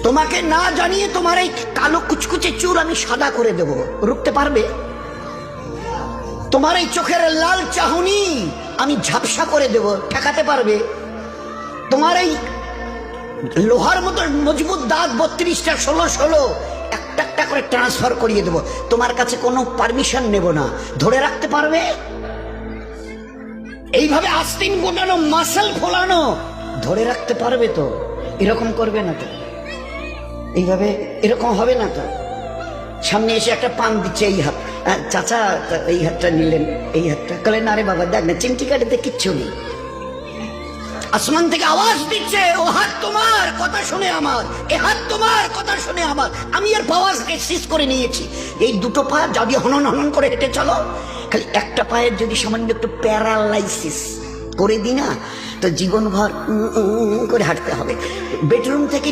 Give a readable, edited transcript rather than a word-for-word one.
তোমাকে না জানিয়ে তোমার এই কালো কুচকুচে চুল আমি সাদা করে দেব, রুখতে পারবে? তোমার এই চোখের লাল চাহনি আমি ঝাপসা করে দেব, ঠেকাতে পারবে? তোমার এই লোহার মতো মজবুত দাঁত 32টা 16 একটা একটা করে ট্রান্সফার করিয়ে দেব, তোমার কাছে কোনো পারমিশন নেব না, ধরে রাখতে পারবে? এইভাবে আস্তিন গোটানো মাসেল ফোলানো ধরে রাখতে পারবে তো? এরকম করবে না তো? এইভাবে এরকম হবে না তো? সামনে এসে একটা পান দিচ্ছে, এই হাত, চাচা এই হাতটা নিলেন, এই হাতটা কলে না রে বাবা, দেখ না চিমটি কাটিতে কিচ্ছু নেই। আসমান থেকে আওয়াজ দিচ্ছে, ও হাত তোমার কথা শুনে আমার, এ হাত তোমার কথা শুনে আমার। আমি এর পাওয়ারকে সিজ করে নিয়েছি। এই দুটো পা যদি হনন হনন করে হেঁটে চলো, খালি একটা পায়ের যদি সামান্য একটু প্যারালাইসিস করে দিই না, তো জীবনভর করে হাঁটতে হবে। বেডরুম থেকে